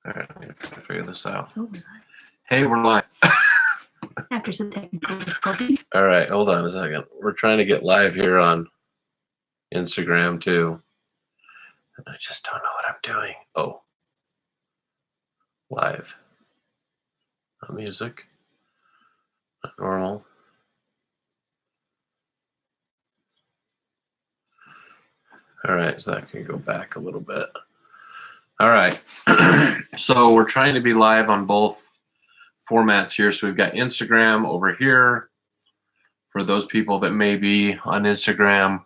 All right, I'm gonna try to figure this out. Oh, Hey, we're live. after some technical difficulties. All right, hold on a second. We're trying to get live here on Instagram too. I just don't know what I'm doing. Oh, live. Not music. Not normal. All right, so that can go back a little bit. All right. So we're trying to be live on both formats here. So we've got Instagram over here for those people that may be on Instagram.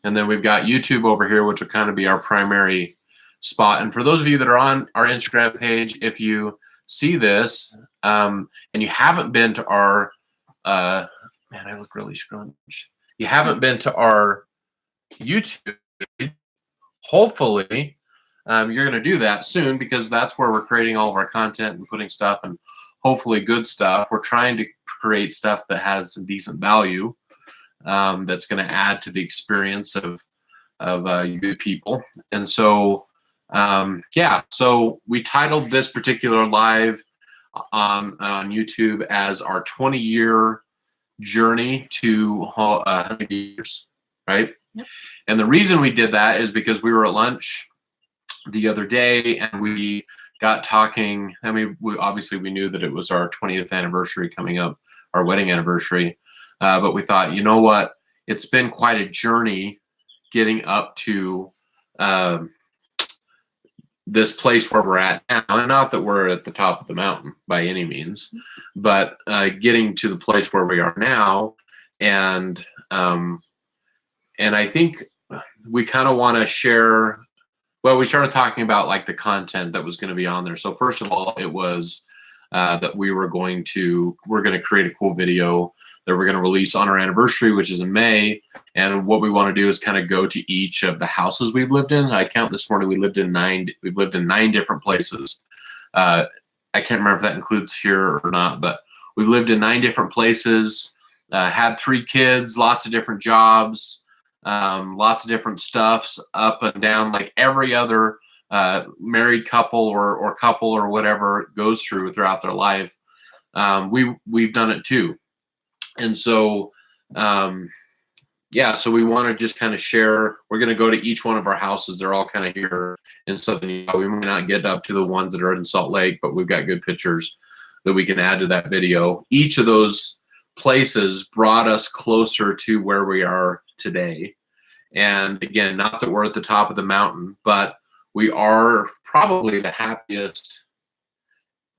And then we've got YouTube over here, which will kind of be our primary spot. And for those of you that are on our Instagram page, if you see this and you haven't been to our, man, I look really scrunched. You haven't been to our YouTube, hopefully you're going to do that soon, because that's where we're creating all of our content and putting stuff, and hopefully good stuff. We're trying to create stuff that has some decent value, that's going to add to the experience of you people. And so yeah, so we titled this particular live on YouTube as our 20-year journey to Honeybee Acres, right? Yep. And the reason we did that is because we were at lunch the other day and we got talking. I mean, obviously we knew that it was our 20th anniversary coming up, our wedding anniversary, but we thought, you know what, it's been quite a journey getting up to this place where we're at now. And not that we're at the top of the mountain by any means, but getting to the place where we are now. And I think we kind of want to share. Well, we started talking about like the content that was going to be on there. So first of all, it was that we're going to create a cool video that we're going to release on our anniversary, which is in May. And what we want to do is kind of go to each of the houses we've lived in. I count this morning, we've lived in 9 different places. I can't remember if that includes here or not, but we've lived in 9 different places, had 3 kids, lots of different jobs, lots of different stuffs up and down, like every other married couple or couple or whatever goes through throughout their life. We've done it too. And so yeah, so we want to just kind of share. We're going to go to each one of our houses. They're all kind of here in Southern Utah. We might not get up to the ones that are in Salt Lake, but we've got good pictures that we can add to that video. Each of those places brought us closer to where we are today. And again, not that we're at the top of the mountain, but we are probably the happiest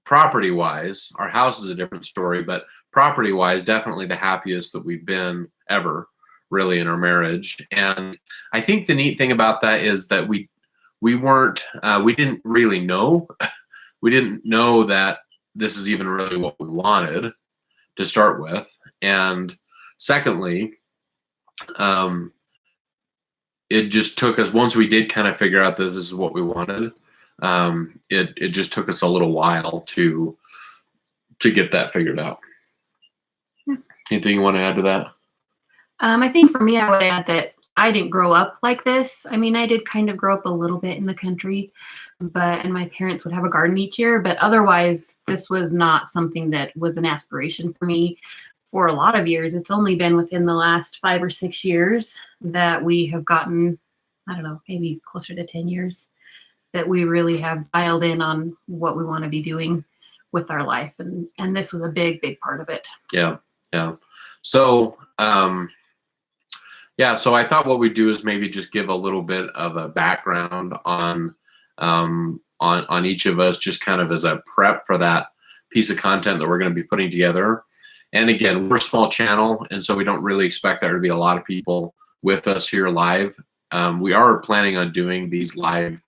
property-wise. Our house is a different story, but property-wise, definitely the happiest that we've been ever, really, in our marriage. And I think the neat thing about that is that we didn't really know. We didn't know that this is even really what we wanted to start with. And secondly, it just took us, once we did kind of figure out this is what we wanted, it just took us a little while to get that figured out. Yeah. Anything you want to add to that? I think for me, I would add that I didn't grow up like this. I mean, I did kind of grow up a little bit in the country, and my parents would have a garden each year, but otherwise this was not something that was an aspiration for me for a lot of years. It's only been within the last 5 or 6 years that we have gotten, I don't know, maybe closer to 10 years, that we really have dialed in on what we want to be doing with our life. And this was a big, big part of it. Yeah. Yeah. So, yeah, so I thought what we'd do is maybe just give a little bit of a background on each of us, just kind of as a prep for that piece of content that we're going to be putting together. And again, we're a small channel, and so we don't really expect there to be a lot of people with us here live. We are planning on doing these live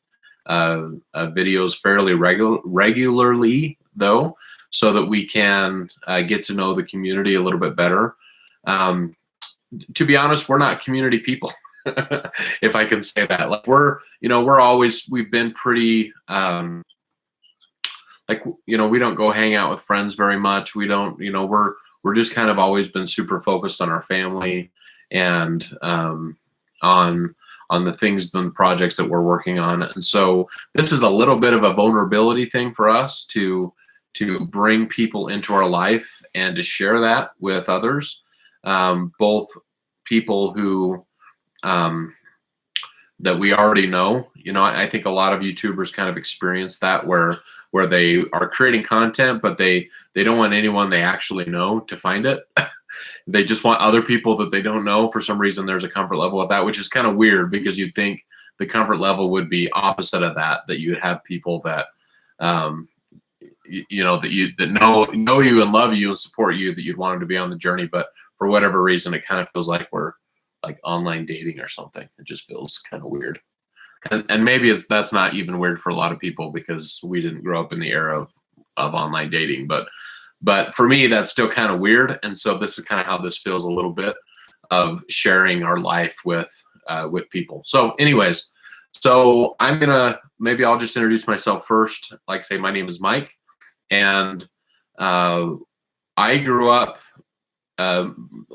videos fairly regularly, though, so that we can get to know the community a little bit better. To be honest, we're not community people, if I can say that. Like we've been pretty, we don't go hang out with friends very much. We don't, we're just kind of always been super focused on our family and on on the things and projects that we're working on. And so this is a little bit of a vulnerability thing for us to bring people into our life and to share that with others, both people who that we already know. You know, I think a lot of YouTubers kind of experience that where they are creating content, but they don't want anyone they actually know to find it. They just want other people that they don't know. For some reason, there's a comfort level with that, which is kind of weird because you'd think the comfort level would be opposite of that you would have people that, that know you and love you and support you, that you'd want them to be on the journey. But for whatever reason, it kind of feels like we're like online dating or something. It just feels kind of weird. And maybe that's not even weird for a lot of people because we didn't grow up in the era of online dating, but for me, that's still kind of weird. And so this is kind of how this feels a little bit of sharing our life with people. So anyways, so maybe I'll just introduce myself first. Like I say, my name is Mike, and I grew up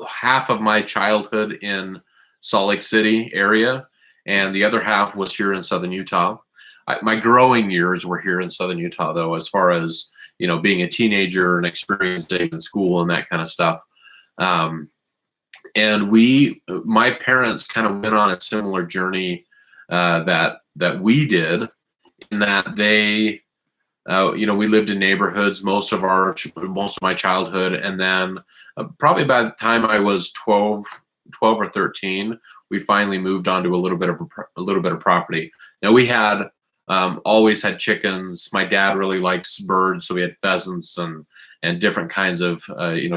half of my childhood in Salt Lake City area, and the other half was here in Southern Utah. My growing years were here in Southern Utah, though, as far as, you know, being a teenager and experiencing in school and that kind of stuff. And my parents kind of went on a similar journey that we did, in that they, we lived in neighborhoods most of my childhood, and then probably by the time I was 12 or 13, we finally moved on to a little bit of property. Now we had always had chickens. My dad really likes birds, so we had pheasants and different kinds of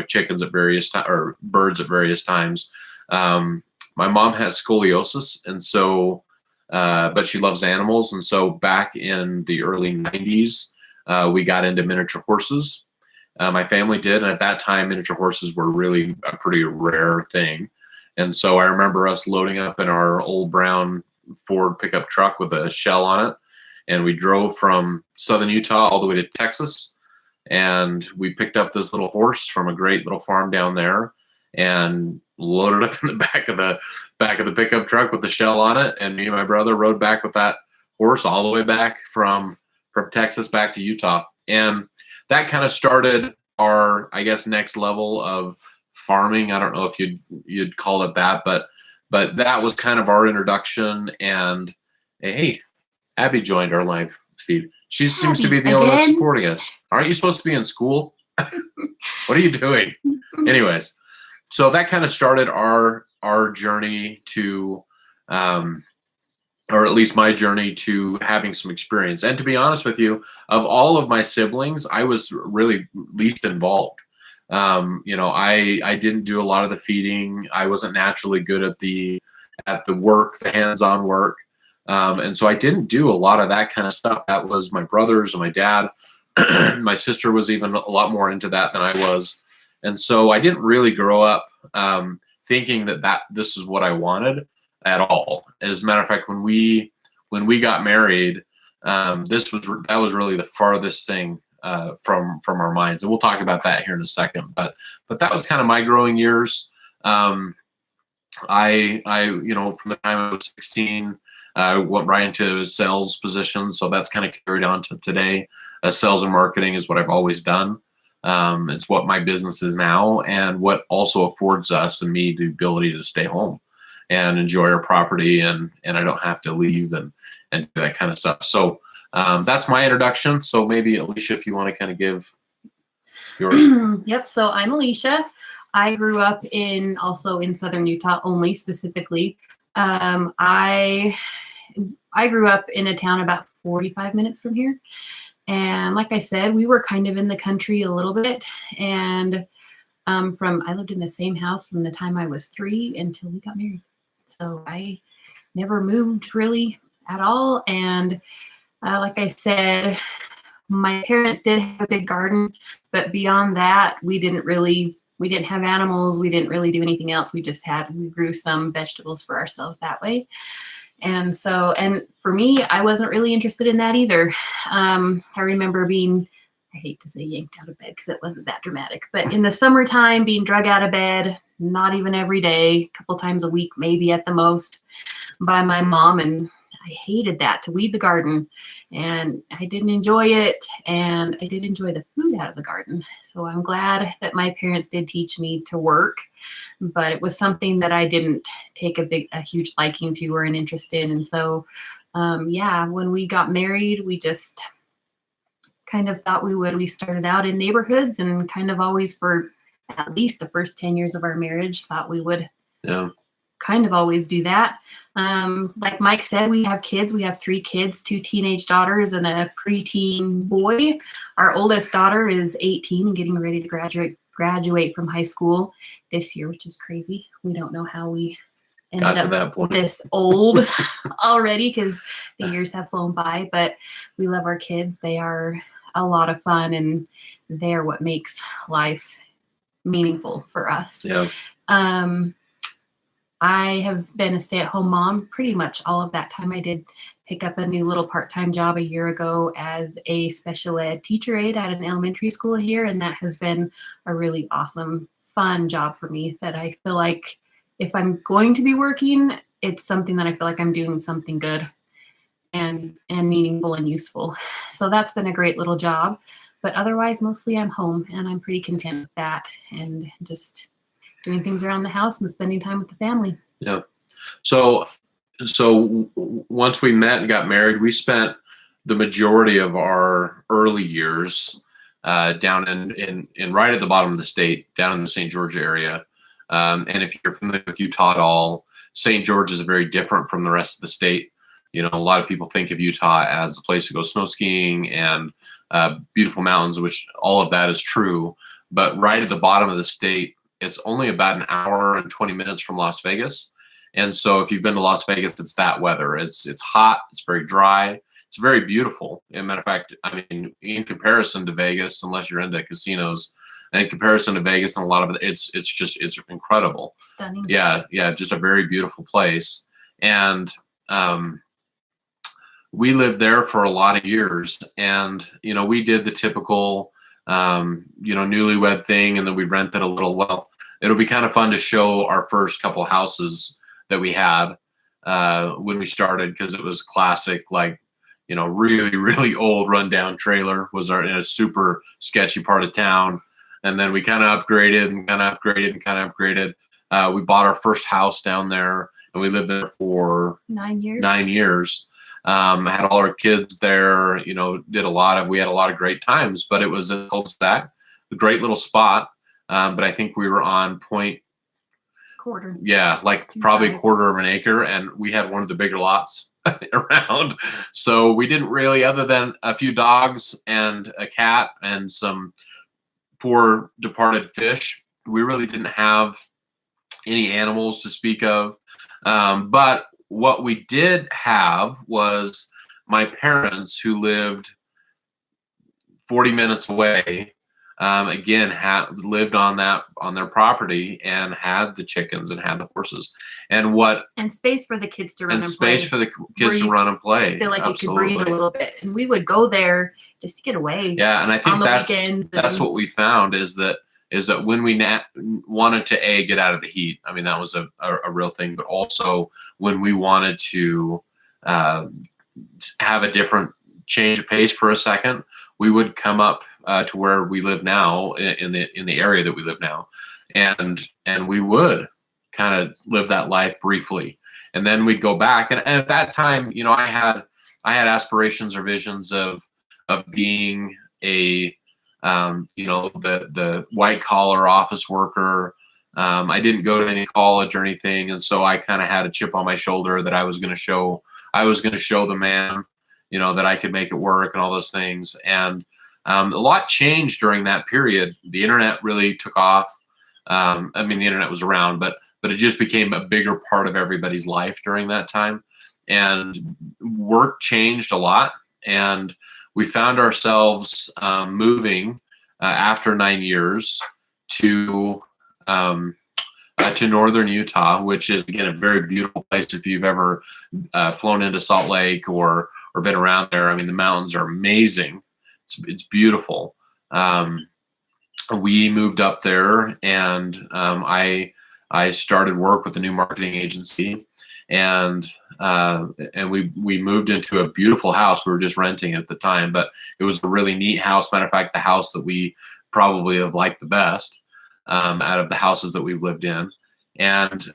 chickens at various times, or birds at various times. My mom has scoliosis, and so but she loves animals, and so back in the early 90s, we got into miniature horses. My family did, and at that time, miniature horses were really a pretty rare thing. And so I remember us loading up in our old brown Ford pickup truck with a shell on it, and we drove from Southern Utah all the way to Texas, and we picked up this little horse from a great little farm down there and loaded up in the back of the pickup truck with the shell on it, and me and my brother rode back with that horse all the way back from Texas back to Utah. And that kind of started our, I guess, next level of farming. I don't know if you'd call it that, but that was kind of our introduction. And hey, Abby joined our live feed. She seems to be the only one supporting us. Aren't you supposed to be in school? What are you doing? Anyways, so that kind of started our journey to, or at least my journey to having some experience. And to be honest with you, of all of my siblings, I was really least involved. I didn't do a lot of the feeding. I wasn't naturally good at the work, the hands-on work. And so I didn't do a lot of that kind of stuff. That was my brothers and my dad. My sister was even a lot more into that than I was. And so I didn't really grow up thinking that this is what I wanted at all. As a matter of fact, when we got married, that was really the farthest thing from our minds, and we'll talk about that here in a second. But that was kind of my growing years. I from the time I was 16, I went right into a sales position, so that's kind of carried on to today. Sales and marketing is what I've always done. It's what my business is now, and what also affords us and me the ability to stay home and enjoy our property, and I don't have to leave and do that kind of stuff. So that's my introduction. So maybe Alicia, if you want to kind of give yours. Yep. So I'm Alicia. I grew up also in Southern Utah, only specifically. I grew up in a town about 45 minutes from here. And like I said, we were kind of in the country a little bit. And I lived in the same house from the time I was 3 until we got married. So I never moved really at all. And like I said, my parents did have a big garden, but beyond that, we didn't have animals. We didn't really do anything else. We grew some vegetables for ourselves that way. And so, and for me, I wasn't really interested in that either. I remember I hate to say yanked out of bed because it wasn't that dramatic, but in the summertime, being drug out of bed, not even every day, a couple times a week, maybe at the most, by my mom. And I hated that, to weed the garden, and I didn't enjoy it. And I did enjoy the food out of the garden. So I'm glad that my parents did teach me to work, but it was something that I didn't take a huge liking to or an interest in. And so, yeah, when we got married, we just kind of thought we would. We started out in neighborhoods and kind of always, for at least the first 10 years of our marriage, thought we would kind of always do that. Like Mike said, we have kids. We have 3 kids, 2 teenage daughters and a preteen boy. Our oldest daughter is 18 and getting ready to graduate from high school this year, which is crazy. We don't know how we ended up this old already, because the years have flown by, but we love our kids. They are a lot of fun, and they're what makes life meaningful for us. Yeah. I have been a stay-at-home mom pretty much all of that time. I did pick up a new little part-time job a year ago as a special ed teacher aide at an elementary school here, and that has been a really awesome, fun job for me, that I feel like if I'm going to be working, it's something that I feel like I'm doing something good and meaningful and useful. So that's been a great little job. But otherwise, mostly I'm home, and I'm pretty content with that, and just doing things around the house and spending time with the family. Yeah. So once we met and got married, we spent the majority of our early years down in right at the bottom of the state, down in the St. George area. And if you're familiar with Utah at all, St. George is very different from the rest of the state. You know, a lot of people think of Utah as a place to go snow skiing and beautiful mountains, which all of that is true. But right at the bottom of the state, it's only about an hour and 20 minutes from Las Vegas. And so if you've been to Las Vegas, it's that weather. It's hot, it's very dry, it's very beautiful. As a matter of fact, I mean, in comparison to Vegas, unless you're into casinos, in comparison to Vegas and a lot of it, it's incredible. Stunning. Yeah, just a very beautiful place. And we lived there for a lot of years, and you know, we did the typical newlywed thing, and then we rented a little. Well, it'll be kind of fun to show our first couple houses that we had when we started, because it was classic, like, you know, really, really old rundown trailer was in a super sketchy part of town. And then we kind of upgraded and kind of upgraded and kind of upgraded. We bought our first house down there, and we lived there for 9 years. 9 years. Had all our kids there, you know, we had a lot of great times, but it was a cul-de-sac, a great little spot. But I think we were on quarter. Yeah, like probably a quarter of an acre, and we had one of the bigger lots around. So we didn't really, other than a few dogs and a cat and some poor departed fish, we really didn't have any animals to speak of. But what we did have was my parents, who lived 40 minutes away, again, lived on their property and had the chickens and had the horses and space for the kids to run and play. Space for the kids to run and play. Feel like Absolutely. You could breathe a little bit, and we would go there just to get away. Yeah, and I think that's what we found is that when we wanted to get out of the heat. I mean, that was a real thing, but also when we wanted to have a different change of pace for a second, we would come up to where we live now, in the area that we live now, and we would kind of live that life briefly, and then we'd go back. And at that time, you know, I had aspirations or visions of being a the white collar office worker. I didn't go to any college or anything, and so I kind of had a chip on my shoulder that I was going to show the man, you know, that I could make it work and all those things. And a lot changed during that period. The internet really took off. I mean, the internet was around, but it just became a bigger part of everybody's life during that time. And work changed a lot. And we found ourselves moving after 9 years to northern Utah, which is, again, a very beautiful place. If you've ever flown into Salt Lake or been around there, I mean, the mountains are amazing. It's beautiful. we moved up there, and I started work with a new marketing agency, and we moved into a beautiful house. We were just renting at the time, but it was a really neat house. Matter of fact, the house that we probably have liked the best out of the houses that we've lived in. And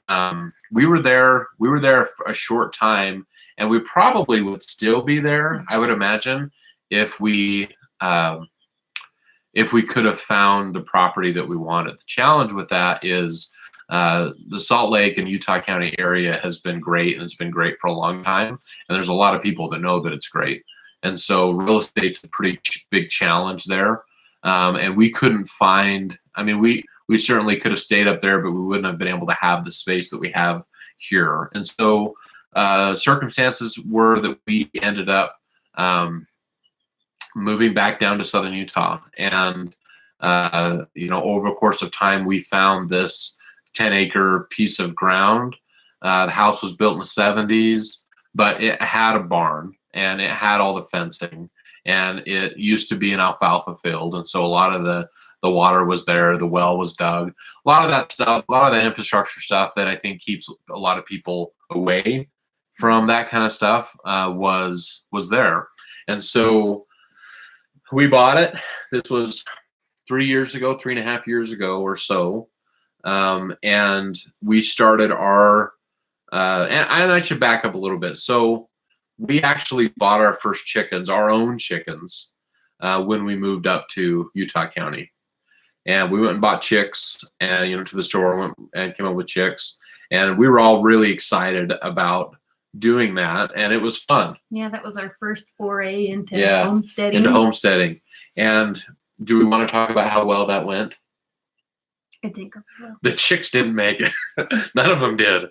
we were there for a short time, and we probably would still be there, I would imagine, if we could have found the property that we wanted. The challenge with that is the Salt Lake and Utah County area has been great, and it's been great for a long time. And there's a lot of people that know that it's great. And so real estate's a pretty big challenge there. And we couldn't find, I mean, we certainly could have stayed up there, but we wouldn't have been able to have the space that we have here. And so circumstances were that we ended up moving back down to southern Utah. And, over the course of time, we found this 10-acre piece of ground. The house was built in the 70s, but it had a barn, and it had all the fencing, and it used to be an alfalfa field. And so a lot of the water was there, the well was dug, a lot of that stuff, a lot of that infrastructure stuff that I think keeps a lot of people away from that kind of stuff was there. And so we bought it. This was 3.5 years ago or so. And we started our, and I should back up a little bit. So we actually bought our first chickens, our own chickens, when we moved up to Utah County. And we went and bought chicks, and to the store, went and came up with chicks. And we were all really excited about doing that, and it was fun. Yeah, that was our first foray into homesteading. And do we want to talk about how well that went? I think so. The chicks didn't make it. None of them did.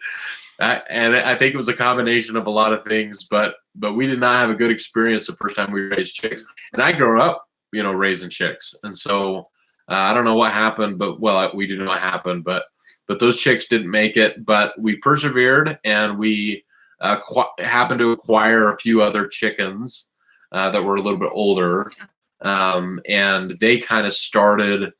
And I think it was a combination of a lot of things, but we did not have a good experience the first time we raised chicks. And I grew up, raising chicks. And so I don't know what happened, we do know what happened, but those chicks didn't make it. But we persevered, and we happened to acquire a few other chickens that were a little bit older. And they kind of started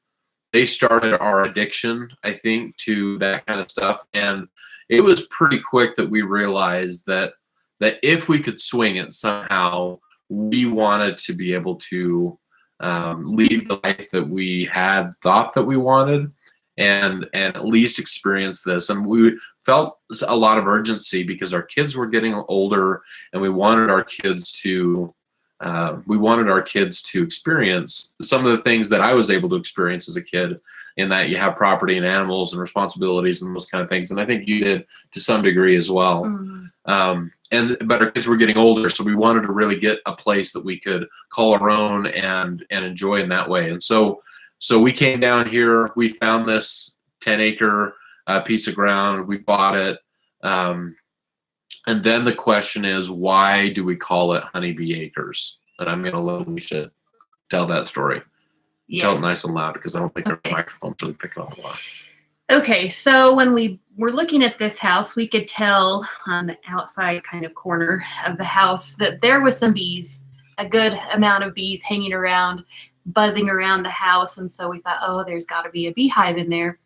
our addiction, I think, to that kind of stuff. And it was pretty quick that we realized that if we could swing it somehow, we wanted to be able to leave the life that we had thought that we wanted, and at least experience this. And we felt a lot of urgency because our kids were getting older, and we wanted our kids to experience some of the things that I was able to experience as a kid, in that you have property and animals and responsibilities and those kind of things. And I think you did to some degree as well. Mm-hmm. But our kids were getting older, so we wanted to really get a place that we could call our own and enjoy in that way. And so we came down here, we found this 10-acre piece of ground, we bought it. And then the question is, why do we call it Honeybee Acres? And I'm going to let Alicia tell that story. Yeah. Tell it nice and loud, because I don't think our microphone's really picking up a lot. Okay, so when we were looking at this house, we could tell on the outside kind of corner of the house that there was some bees, a good amount of bees hanging around, buzzing around the house. And so we thought, oh, there's got to be a beehive in there.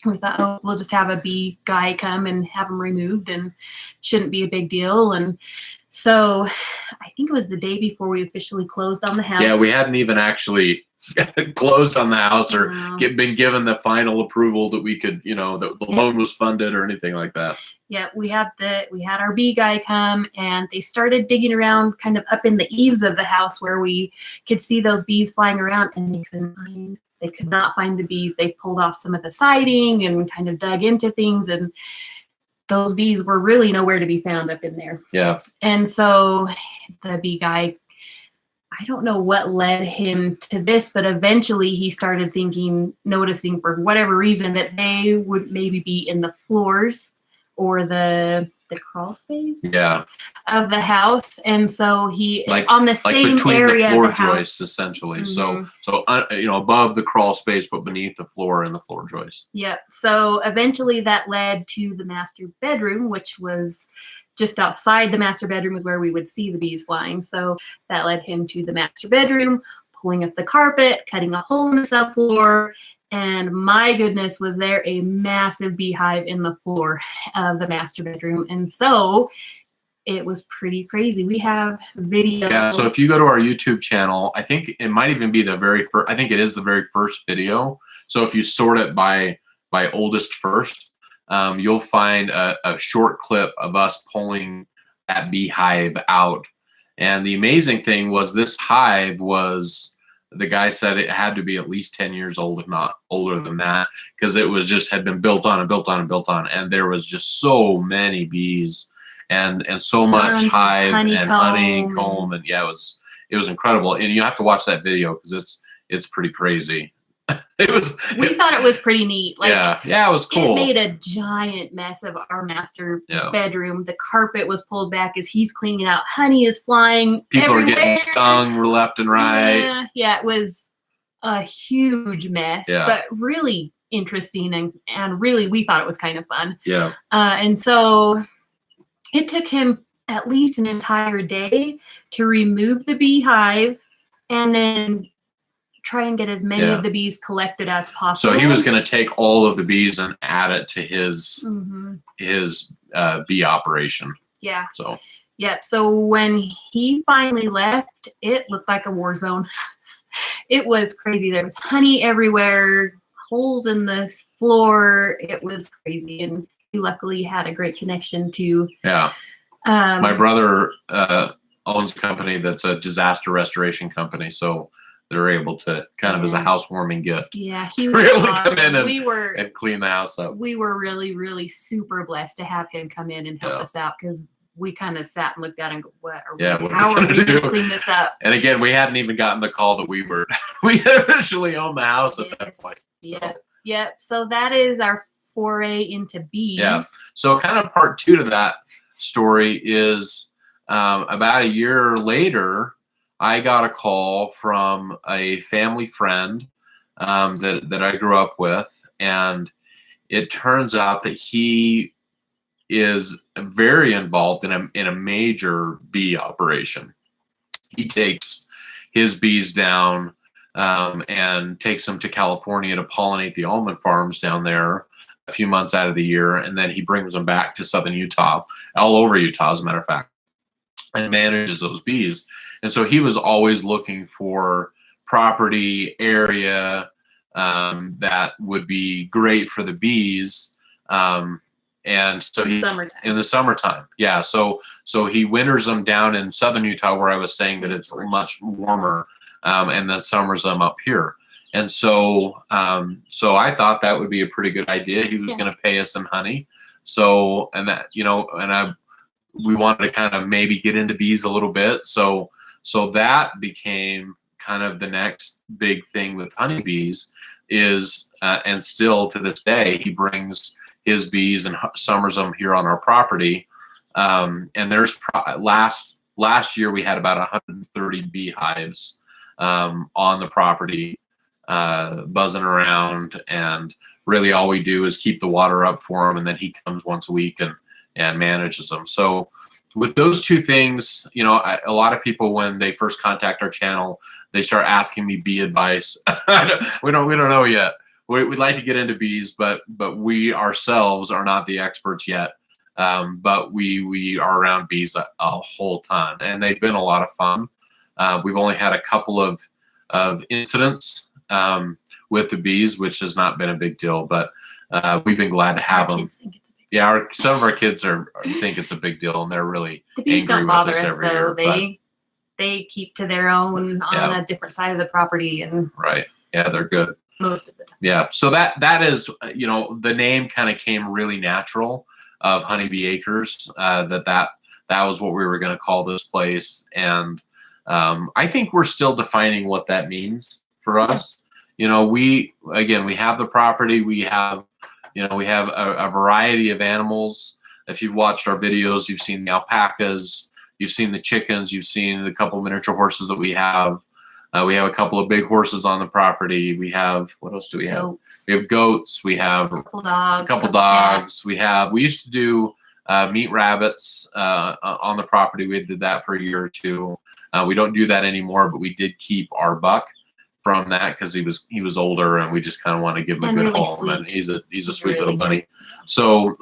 We thought, oh, we'll just have a bee guy come and have them removed, and shouldn't be a big deal. And so I think it was the day before we officially closed on the house. Yeah, we hadn't even actually closed on the house or been given the final approval that we could, that the loan was funded or anything like that. Yeah, we had our bee guy come, and they started digging around kind of up in the eaves of the house where we could see those bees flying around, and they could not find the bees. They pulled off some of the siding and kind of dug into things, and those bees were really nowhere to be found up in there. Yeah. And so the bee guy, I don't know what led him to this, but eventually he started noticing for whatever reason that they would maybe be in the floors or the crawl space of the house. And so he on the same between area the floor of the house, joists, essentially. Mm-hmm. So above the crawl space, but beneath the floor and the floor joist. Yeah. So eventually that led to the master bedroom, which was just outside the master bedroom was where we would see the bees flying. So that led him to the master bedroom, pulling up the carpet, cutting a hole in the subfloor, and my goodness, was there a massive beehive in the floor of the master bedroom. And so it was pretty crazy. We have video. Yeah, so if you go to our YouTube channel, I think it might even be the very first, I think it is the very first video. So if you sort it by oldest first, you'll find a short clip of us pulling that beehive out. And the amazing thing was this hive was, the guy said it had to be at least 10 years old, if not older than that, because it was just had been built on and built on and built on. And there was just so many bees and so much hive and honeycomb. And yeah, it was incredible. And you have to watch that video because it's pretty crazy. We thought it was pretty neat. Like, yeah, it was cool. It made a giant mess of our master bedroom. The carpet was pulled back as he's cleaning out. Honey is flying. People everywhere. are getting stung left and right. Yeah, it was a huge mess, but really interesting and really we thought it was kind of fun. Yeah. And so it took him at least an entire day to remove the beehive and then try and get as many of the bees collected as possible. So he was going to take all of the bees and add it to his bee operation. Yeah. So. Yep. So when he finally left, it looked like a war zone. It was crazy. There was honey everywhere, holes in the floor. It was crazy, and he luckily had a great connection to. Yeah. My brother owns a company that's a disaster restoration company, so they're able to kind of as a housewarming gift. Yeah, he was really awesome. come in and clean the house up. We were really, really super blessed to have him come in and help us out because we kind of sat and looked at it and go, how are we going to clean this up? And again, we hadn't even gotten the call that we had officially owned the house at that point. So. Yep. So that is our foray into bees. Yeah. So kind of part two to that story is about a year later, I got a call from a family friend that I grew up with, and it turns out that he is very involved in a major bee operation. He takes his bees down and takes them to California to pollinate the almond farms down there a few months out of the year, and then he brings them back to southern Utah, all over Utah, as a matter of fact, and manages those bees. And so he was always looking for property area that would be great for the bees. And so he in the summertime. Yeah. So he winters them down in southern Utah, where I was saying that it's much warmer, and then summers them up here. And so I thought that would be a pretty good idea. He was going to pay us in honey. So, and that, we wanted to kind of maybe get into bees a little bit. So that became kind of the next big thing with honeybees is, and still to this day, he brings his bees and summers them here on our property. And there's last year we had about 130 beehives on the property, buzzing around, and really all we do is keep the water up for him, and then he comes once a week and manages them. So with those two things, a lot of people, when they first contact our channel, they start asking me bee advice. we don't know yet. We'd like to get into bees, but we ourselves are not the experts yet. But we are around bees a whole ton, and they've been a lot of fun. We've only had a couple of incidents with the bees, which has not been a big deal, but we've been glad to have them. Yeah, some of our kids think it's a big deal, and they're really the bees angry don't bother with us us every though. year. They keep to their own on a different side of the property, and right. Yeah, they're good most of the time. Yeah, so that is the name kind of came really natural of Honeybee Acres. That was what we were going to call this place, and I think we're still defining what that means for us. We have the property, we have a variety of animals. If you've watched our videos, you've seen the alpacas, you've seen the chickens, you've seen the couple miniature horses that we have. We have a couple of big horses on the property. We have, what else do we have? Goats. We have goats. We have a couple dogs. We used to do meat rabbits on the property. We did that for a year or two. We don't do that anymore, but we did keep our buck from that because he was older, and we just kind of want to give him a good really home. sweet. And he's a sweet really little bunny. So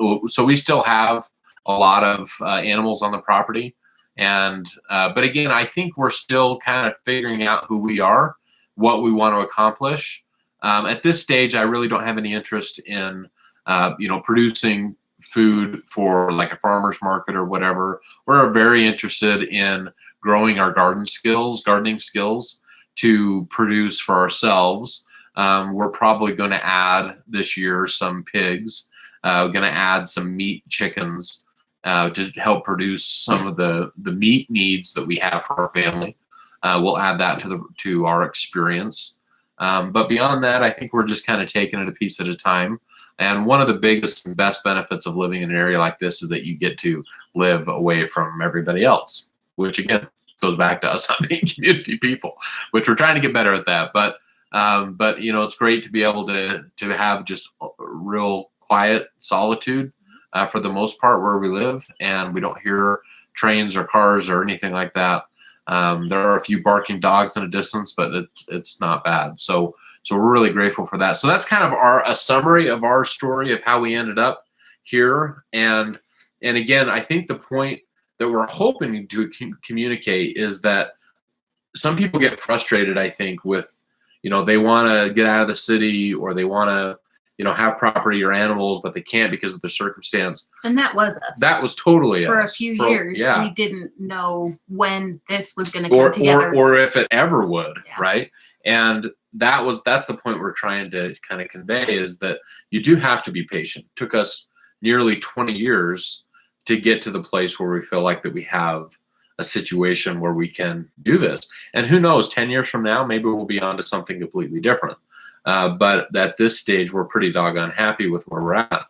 we still have a lot of animals on the property, and but again, I think we're still kind of figuring out who we are, what we want to accomplish. At this stage, I really don't have any interest in producing food for like a farmer's market or whatever. We're very interested in growing our gardening skills to produce for ourselves. We're probably going to add this year some pigs. We're going to add some meat chickens to help produce some of the meat needs that we have for our family. We'll add that to our experience. But beyond that, I think we're just kind of taking it a piece at a time. And one of the biggest and best benefits of living in an area like this is that you get to live away from everybody else, which again goes back to us not being community people, which we're trying to get better at that. But it's great to be able to have just real quiet solitude for the most part where we live, and we don't hear trains or cars or anything like that. There are a few barking dogs in a distance, but it's not bad. So we're really grateful for that. So that's kind of a summary of our story of how we ended up here. And again, I think the point that we're hoping to communicate is that some people get frustrated, I think, with, they want to get out of the city, or they want to, have property or animals, but they can't because of the circumstance. And that was us. That was totally for us. A few years. Yeah. We didn't know when this was going to come together. Or if it ever would, right? And that's the point we're trying to kind of convey, is that you do have to be patient. It took us nearly 20 years to get to the place where we feel like that we have a situation where we can do this. And who knows, 10 years from now, maybe we'll be on to something completely different. But at this stage, we're pretty doggone happy with where we're at.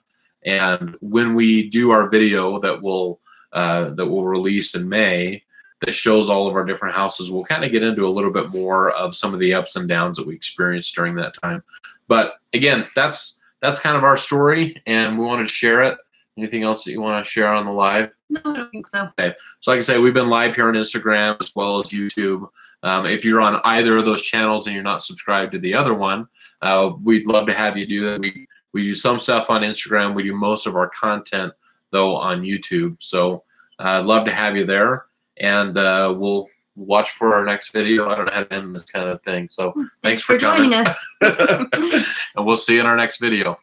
And when we do our video that we'll release in May, that shows all of our different houses, we'll kind of get into a little bit more of some of the ups and downs that we experienced during that time. But again, that's kind of our story, and we wanted to share it. Anything else that you want to share on the live? No, I don't think so. Okay. So like I say, we've been live here on Instagram as well as YouTube. If you're on either of those channels and you're not subscribed to the other one, we'd love to have you do that. We do some stuff on Instagram. We do most of our content, though, on YouTube. So I'd love to have you there. And we'll watch for our next video. I don't know how to end this kind of thing. So thanks for joining us. And we'll see you in our next video.